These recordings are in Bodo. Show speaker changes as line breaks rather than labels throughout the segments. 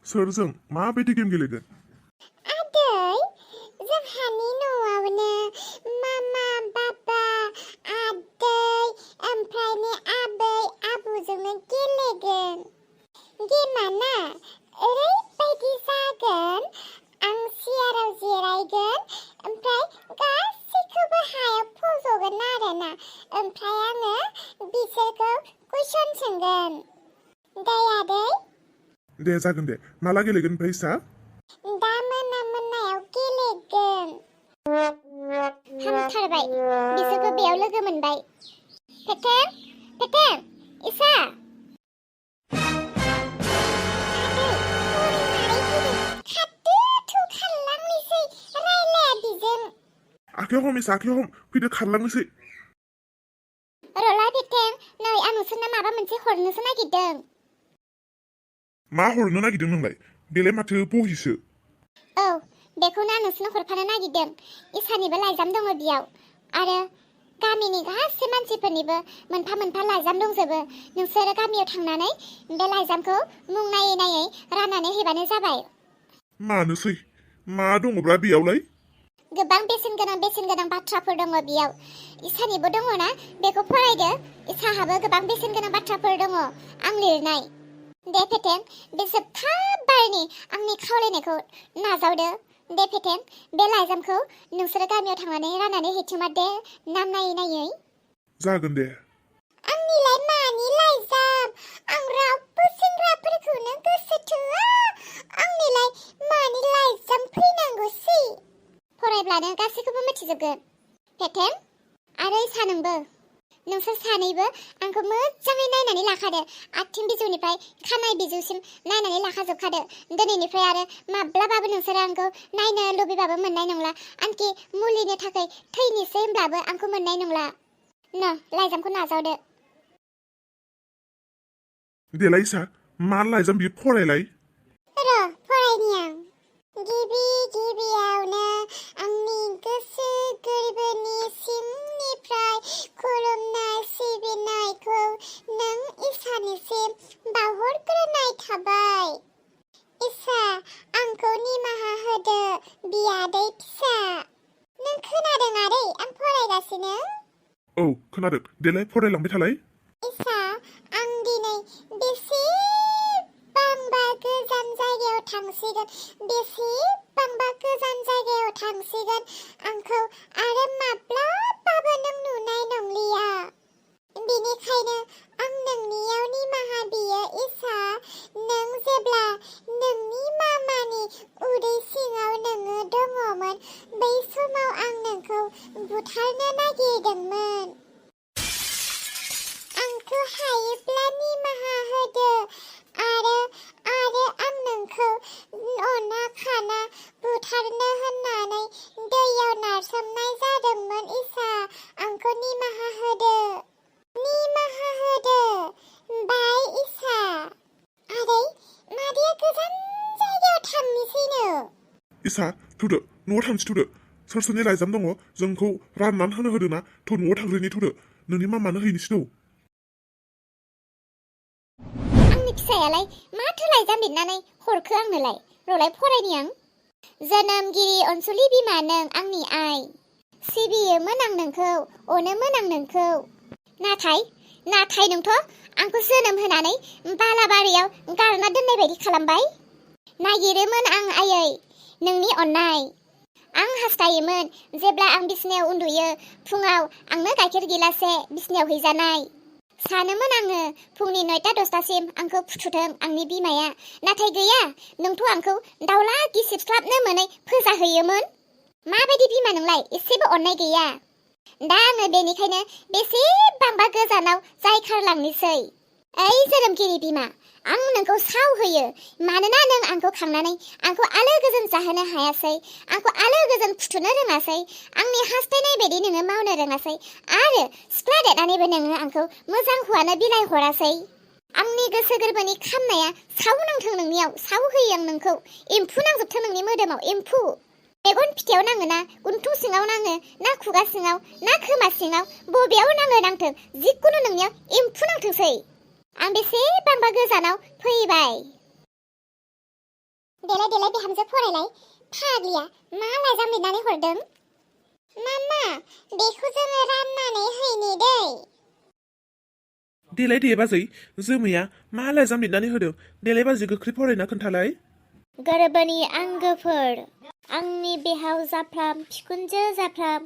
सोरजों माबायदि गेम गेलेगोन?
आदै, जोंहानि न'आवनो मामा, बाबा, आदै, ओमफ्रायनो आबै, आबौजोंनो गेलेगोन। गेमाना ओरैबायदि जागोन, आं सियाराव जिरायगोन, ओमफ्राय गासैखौबो हायाव फज'गोन आरोना, ओमफ्राय आङो बिसोरखौ कुइसन सोंगोन। दे आदै?
दे जागोन दे। माला गेलेगोन ओमफ्राय इसा?
दा मोनायाव गेलेगोन। हामथारबाय, बिसोरखौ बेयाव लोगो मोनबाय। पेटें, इसा।
आखायाव हम इसा, आखायाव हम। फैदो खारलांनोसै।
रला पेटें, नै आं नोंसोरनो माबा मोनसे हरनोसो नागिरदों।
मा हरनो नागिरदों नोंलाय? बेलाय माथो बहिसो।
औ, बेखौनो आं नोंसोरनो हरफानो नागिरदों। इसानिबो लाइजाम दङ बेयाव, आरो गामिनि गासै मानसिफोरनिबो मोनफा मोनफा लाइजाम दंजोबो। नोंसोरो गामियाव थांनानै बे लाइजामखौ मुं नायै नायै राननानै हैबानो जाबाय।
मानोसै? मा दङब्रा बेयावलाय?
गोबां बेसेन गोनां बाथ्राफोर दङ बेयाव। इसानिबो दङ ना, बेखौ फरायदो। इसाहाबो गोबां बेसेन गोनां बाथ्राफोर दङ आं लिरनाय। दे पेटें, बे जोबथा बारनि आंनि खावलायनायखौ नाजावदो। दे पेटें, बे लाइजामखौ नोंसोरो गामियाव थांनानै राननानै हैथोंमा दे, नाम नायै नायै।
जागोन दे।
आंनिलाय मानि लाइजाम? आं रावबो सेंग्राफोरखौनो गोसो थोआ। आंनिलाय मानि लाइजाम फैनांगौसै? फरायब्लानो गासैखौबो मिथिजोबगोन। पेटें आरो इसा, नोंसोर सानैबो आंखौ मोजाङै नायनानै लाखादो। आथिं बिजौनिफ्राय खानाय बिजौसिम नायनानै लाखाजोबखादो। दिनैनिफ्राय आरो माब्लाबाबो नोंसोरो आंखौ नायनो लुबैबाबो मोननाय नंला। आनखि मुलिनि थाखाय थैनोसै होनब्लाबो आंखौ मोननाय नंला। लाइजामखौ नाजावदो।
देलाय इसा, मा लाइजाम बियो फरायलाय।
फरायनि आं। गिबियावनो आंनि गोसो गोरबोनि सिंनिफ्राय खुलुमनाय सिबिनायखौ नों इसानिसिम बावहरग्रोनाय थाबाय। इसा, आंखौ निमाहा होदो, बियादै फिसा। नों खोनादों आदै? आं फरायगासिनो।
औ खोनादों, देलाय फरायलांबाय थालाय।
इसा, आं दिनै बेसेबांबा गोजान जायगायाव थांसिगोन। आंखौ आरो माब्लाबाबो नों नुनाय नंलिया। बेनिखायनो आं नोंनियाव निमाहा बियो इसा। नों जेब्ला नोंनि मामानि उदै सिङाव नोङो दङमोन, बै समाव आं नोंखौ बुथारनो नागिरदोंमोन। आंखौ हायोब्ला निमाहा होदो, आरो आं नोंखौ अना खाना बुथारनो होननानै दैयाव नारसोमनाय जादोंमोन इसा। आंखौ निमाहा होदो। बाय इसा। आदै, मादैया गोजान जायगायाव थांनोसैनो।
इसा थुदो, न'आव थांसै थुदो। सोरनि लाइजाम दङ जोंखौ राननानै होदो ना। न'आव थांग्रोनि थुदो, नोंनि मामानो हैनोसै थौ।
आंनि फिसायालाय माथो लाइजाम लिरनानै हरखो आंनोलाय? रलाय फरायनि आं। जोनोमगिरि अनसुलि बिमा, नों आंनि आइ। सिबियोमोन आं नोंखौ, अनोमोन आं नोंखौ। नाथाय नोंथ' आंखौ जोनोम होनानै बालाबारियाव गारना दोननाय बायदि खालामबाय। नागिरोमोन आं आयै नोंनि अननाय। आं हास्थायोमोन जेब्ला आं बिसनायाव उन्दुयो, फुङाव आंनो गाइखेर गिलासे बिसनायाव हैजानाय। सानोमोन आङो फुंनि 9-10 आंखौ फुथुथों आंनि बिमाया। नाथाय गैया, नोंथ' आंखौ दाउला गिसिबस्लाबनो मोनै फोजाहैयोमोन। माबायदि बिमा नोंलाय? एसेबो अननाय गैया। दा आङो बेनिखायनो बेसेबांबा गोजानाव जायखारलांनोसै। ओइ जोनोमगिरि बिमा, आं नोंखौ साव होयो। मानोना नों आंखौ खांनानै आंखौ आलो गोजोन जाहोनो हायासै, आंखौ आलो गोजोन फुथुनो रोङासै, आंनि हास्थायनाय बायदि नोङो मावनो रोङासै, आरो सिख्ला देरनानैबो नोङो आंखौ मोजां हौवानो बिलाइ हरासै। आंनि गोसो गोरबोनि खामनाया साव नांथों नोंनियाव, साव होयो आं नोंखौ। एम्फौ नांजोबथों नोंनि मोदोमाव, एम्फौ। मेगन फिथायाव नाङो ना, गन्थं सिङाव नाङो ना, खुगा सिङाव ना, खोमा सिङाव, बबेयाव नांथों, जिखुनु नोंनियाव एम्फौ नांथोंसै। आं बेसेबांबा गोजानाव फैबाय। देलाय बिहामजो फरायलाय फाग्लिया मा लाइजाम लिरनानै हरदों मामा बेखौ जोङो राननानै हैनि दै
देलाय दे बाजै जोमैया मा लाइजाम लिरनानै होदों देलाय बाजै गोख्रै फरायना खोन्थालाय
गोरबोनि आंगोफोर आंनि बिहाव जाफ्राम बिखुनजो जाफ्राम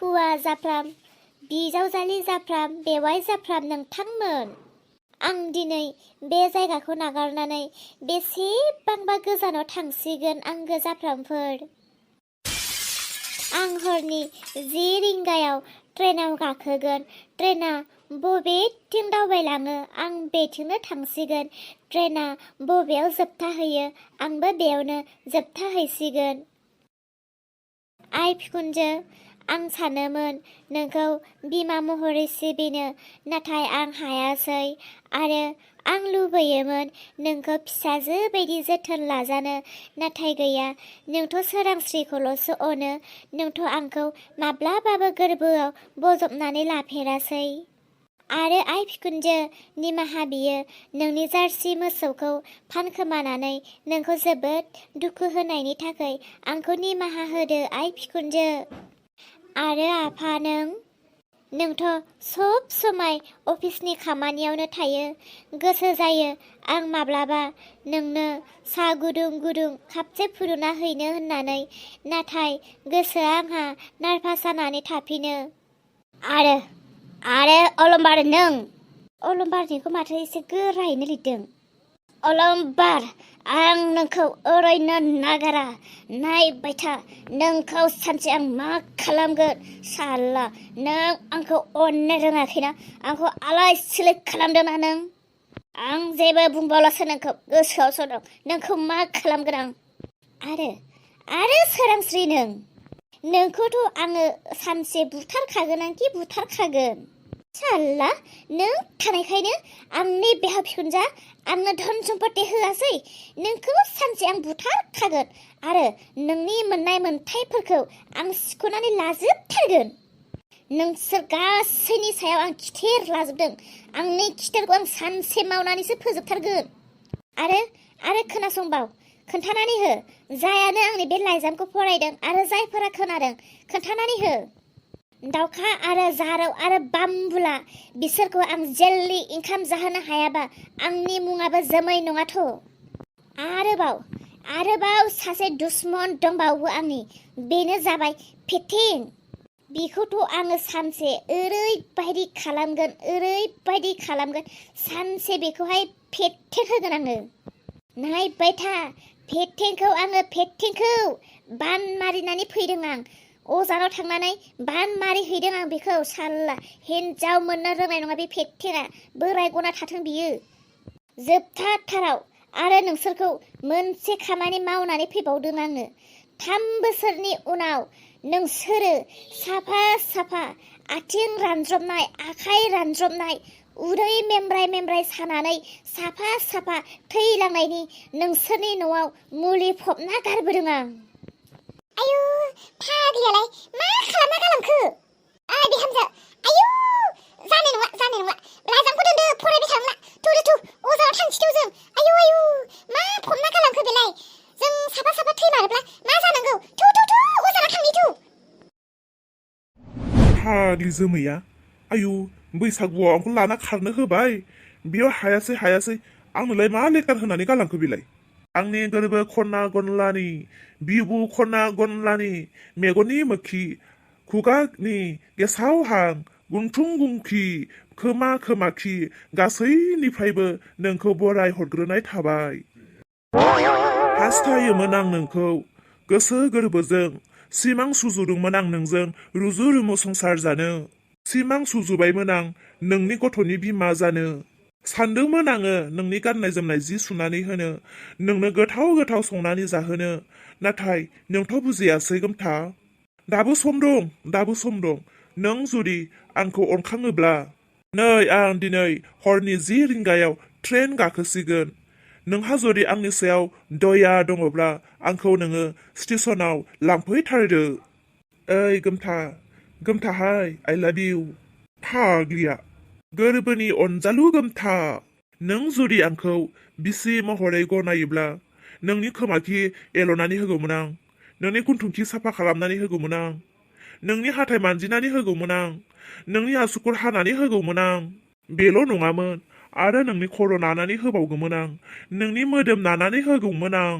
हौवा जाफ्राम बिजावजालि जाफ्राम बेवाइ जाफ्राम नोंथांमोन आं दिनै बे जायगाखौ नागारनानै बेसेबांबा गोजानाव थांसिगोन आंगो जाफ्रामफोर आं हरनि 10 रिंगायाव ट्रेनाव गाखोगोन ट्रेना बबेथिं दावबायलाङो आं बेथिंनो थांसिगोन ट्रेना बबेयाव जोबथाहैयो आंबो बेयावनो जोबथाहैसिगोन आइ बिखुनजो आं सानोमोन नोंखौ बिमा महरै सिबिनो नाथाय आं हायासै आरो आं लुबैयोमोन नोंखौ फिसाजो बायदि जोथोन लाजानो नाथाय गैया नोंथ' सोरांस्रिखौल'सो अनो नोंथ' आंखौ माब्लाबाबो गोरबोआव बजबनानै लाफेरासै आरो आइ बिखुनजो निमाहा बियो नोंनि जार्सि मोसौखौ फानखोमानानै नोंखौ जोबोद दुखु होनायनि थाखाय आंखौ निमाहा होदो आइ बिखुनजो आरो आफा नोंथ' सब समाय अफिसनि खामानियावनो थायो गोसो जायो आं माब्लाबा नोंनो सा गुदुं गुदुं खापसे फुदुंना हैनो होननानै नाथाय गोसोआ आंहा नार्भास जानानै थाफिनो आरो अलमबार नों अलमबारनिखौ माथो एसे गोरायैनो लिरदों अलमबार आं नोंखौ ओरैनो नागारा नायबाय था नोंखौ सानसे आं मा खालामगोन साला नों आंखौ अननो रोङाखैना आंखौ आलाय सिलाय खालामदोंना नों आं जेबो बुंबावलासो नोंखौ गोसोआवसो दं नोंखौ मा खालामगोन आं आरो सोरांस्रि नोंखौथ' आङो सानसे बुथारखागोन आंखि बुथारखागोन साला नों थानायखायनो आंनि बिहाव बिखुनजा आंनो धन सम्पति होआसै नोंखौ सानसे आं बुथारखागोन आरो नोंनि मोननाय मोनथायफोरखौ आं सिख'नानै लाजोबथारगोन नोंसोर गासैनि सायाव आं खिथेर लाजोबदों आंनि खिथेरखौ आं सानसे मावनानैसो फोजोबथारगोन आरो खोनासंबाव खोन्थानानै हो जायानो आंनि बे लाइजामखौ फरायदों आरो जायफोरा खोनादों खोन्थानानै हो दाउखा आरो जारौ आरो बाम्बुला बिसोरखौ आं जेलनि ओंखाम जाहोनो हायाबा आंनि मुङाबो जोमै नङाथ' आरोबाव सासे दुश्मन दंबावो आंनि बेनो जाबाय फेथिं बिखौथ' आङो सानसे ओरैबायदि खालामगोन सानसे बेखौहाय फेथें होगोन आङो नायबाय था फेथेंखौ बान मारिनानै फैदों आं अजानाव थांनानै बान मारि हैदों आं बेखौ साल्ला हिन्जाव मोननो रोंनाय नङा बे फेथेङा बोराय गना थाथों बियो जोबथाथाराव आरो नोंसोरखौ मोनसे खामानि मावनानै फैबावदों आङो 3 बोसोरनि उनाव नोंसोरो साफा आथिं रानज्रबनाय आखाइ रानज्रबनाय उदै मेमब्राय सानानै साफा थैलांनायनि नोंसोरनि न'आव मुलि फबना गारबोदों आं आयु फाग्लियालाय मा खालामना गालांखो बिहामजो आयु जानाय नङा लाइजामखौ दोनदो फरायबाय थांला थु अजानाव थांसै जों आयु मा फबना गालांखो बेलाय जों साफा थैमारोब्ला मा जानांगौ थु अजानाव थांनि थु
फाग्लि जोमैया आयु बैसागुआव आंखौ लाना खारनो होबाय बेयाव हायासै आंनोलाय मा लेटार होनानै गालांखो बेलाय आंनि गोरबो खना गनलानि बिबु खना गनलानि मेगननि मोखि खुगानि गेसाव हां गुंथुं गुंखि खोमा खोमाखि गासैनिफ्रायबो नोंखौ बराय हरग्रोनाय थाबाय हास्थायोमोन आं नोंखौ गोसो गोरबोजों सिमां सुजुदोंमोन आं नोंजों रुजु रुमु संसार जानो सिमां सुजुबायमोन आं नोंनि गथ'नि बिमा जानो सानदोंमोन आङो नोंनि गाननाय जोमनाय जि सुनानै होनो नोंनो गोथाव संनानै जाहोनो नाथाय नोंथ' बुजियासै गोमथा दाबो सम दं नों जुदि आंखौ अनखाङोब्ला नै आं दिनै हरनि 10 रिंगायाव ट्रेन गाखोसिगोन नोंहा जुदि आंनि सायाव दया दङब्ला आंखौ नोङो स्टेशनाव लांफैथारदो ओइ गोमथाहाय आइ लाभ इउ फाग्लिया गोरबोनि अनजालु गोमथा नों जुदि आंखौ बिसि महरै गनायोब्ला नोंनि खोमाखि एल'नानै होगौमोन आं नोंनि गुन्थुंखि साफा खालामनानै होगौमोन आं नोंनि हाथाय मानजिनानै होगौमोन आं नोंनि आसुगुर हानानै होगौमोन आं बेल' नङामोन आरो नोंनि खर' नानानै होबावगौमोन आं नोंनि मोदोम नानानै होगौमोन आं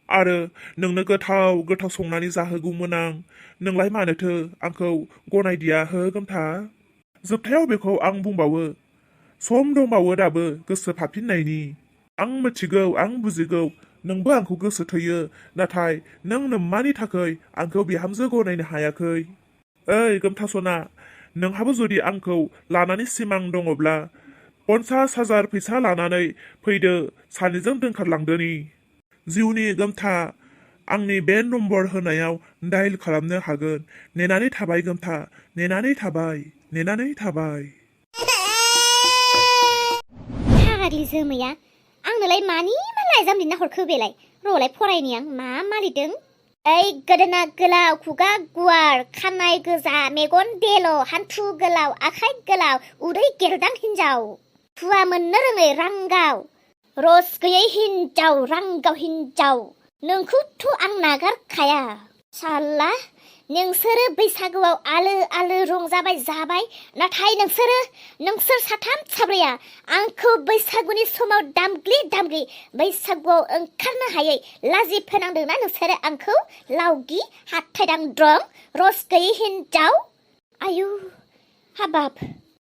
आरो नोंनो गोथाव गोथाव संनानै जाहोगौमोन आं नोंलाय मानोथो आंखौ गनायदिया हो गोमथा जोबथायाव बेखौ आं बुंबावो सम दंबावो दाबो गोसो फाफिननायनि आं मिथिगौ आं बुजिगौ नोंबो आंखौ गोसो थोयो नाथाय नों नोम्मानि थाखाय आंखौ बिहामजो गनायनो हायाखै ओइ गोमथा सना नोंहाबो जुदि आंखौ लानानै सिमां दङब्ला 50,000 फैसा लानानै फैदो सानैजों दोनखारलांदोनि जिउनि गोमथा आंनि बे नम्बर होनायाव डायल खालामनो हागोन नेनानै थाबाय गोमथा नेनानै थाबाय
फाग्लि जोमैया आंनोलाय मानि मा लाइजाम लिरना हरखो बेलाय रलाय फरायनि आं मा लिरदों ओइ गोदोना गोलाव खुगा गुवार खानाय गोजा मेगन देल' हान्थु गोलाव आखाइ गोलाव उदै गेलदां हिन्जाव हुवा मोननो रोङै रांगाव रस गैयै हिन्जाव रांगाव हिन्जाव नोंखौथ' आं नागारखाया साला नोंसोरो बैसागुआव आलो रंजाबाय जाबाय नाथाय नोंसोर साथाम साब्रैया आंखौ बैसागुनि समाव दामग्लि बैसागुआव ओंखारनो हायै लाजि फोनांदोंना नोंसोरो आंखौ लावगि हाथाय दांद्रं रस गैयै हिन्जाव आयु हाबाब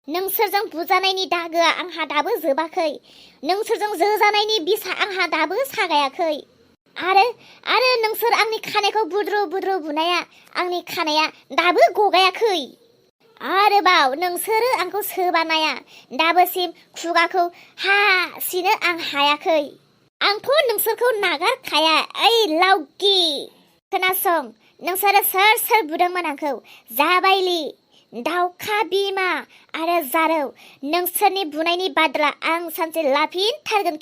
नोंसोरजों बुजानायनि दागोआ आंहा दाबो जोबाखै नोंसोरजों जोजानायनि बिसा आंहा दाबो सागायाखै आरो नोंसोर आंनि खानायखौ बुद्रु बुनाया आंनि खानाया दाबो गगायाखै आरोबाव नोंसोरो आंखौ सोबानाया दाबोसिम खुगाखौ हा सिनो आं हायाखै आंथ' नोंसोरखौ नागारखाया ओइ लावगि खोनासं नोंसोरो सोर बुदोंमोन आंखौ जाबायलि दाउखा बिमा आरो जारौ नोंसोरनि बुनायनि बाद्रा आं सानसे लाफिनथारगोन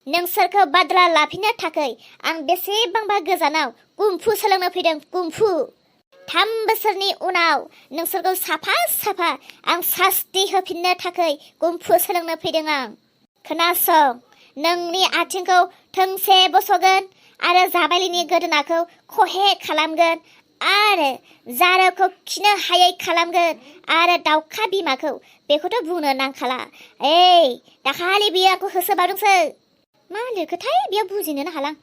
नोंसोरखौ बाद्रा लाफिननो थाखाय आं बेसेबांबा गोजानाव कुम्फु सोलोंनो फैदों कुम्फु 3 बोसोरनि उनाव नोंसोरखौ साफा आं सास्ति होफिननो थाखाय कुम्फु सोलोंनो फैदों आं खोनासं नोंनि आथिंखौ थोंसे बस'गोन आरो जाबायलिनि गोदोनाखौ खहे खालामगोन आरो जारौखौ खिनो हायै खालामगोन आरो दाउखा बिमाखौ बेखौथ' बुंनो नांखाला दाखालि बियो आंखौ होसोबावदोंसो मा लिरखोथाय बेयाव बुजिनोनो हालां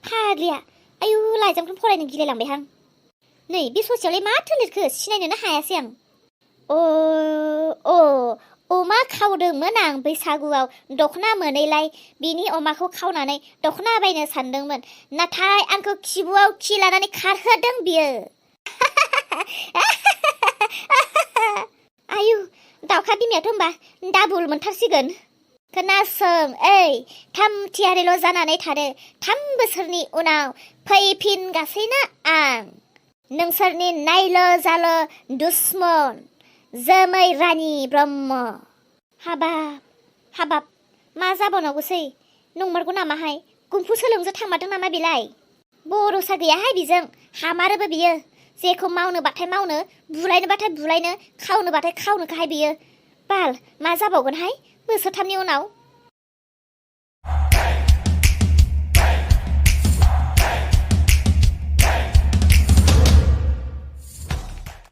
फाग्लिया आयु लाइजामखौ फरायनो गिलायलांबायहां नै बे ससेयावलाय माथो लिरखो सिनायनोनो हायासै आं अमा खावदोंमोन आं बैसागुआव दखना मोनैलाय बिनि अमाखौ खावनानै दखना बायनो सानदोंमोन नाथाय आंखौ खिबुआव खि लानानै खारहोदों बियो आयु दाउखा बिमायाथ' होनबा डाबुल मोनथारसिगोन खोनासं 3 थियारिल' जानानै थादो 3 बोसोरनि उनाव फैफिनगासिनो आं नोंसोरनि नायल' जाल' दुश्मन जोमै रानि ब्रह्म हाबाब मा जाबावनांगौसै नंमारगौ नामाहाय कुम्फु सोलोंनो थांमारदों नामा बेलाय बर'सा गैयाहाय बिजों हामारोबो बियो जेखौ मावनोबाथाय मावनो बुलायनोबाथाय बुलायनो खावनोबाथाय खावनोखाहाय बियो बाल मा जाबावगोनहाय बोसोरथामनि उनाव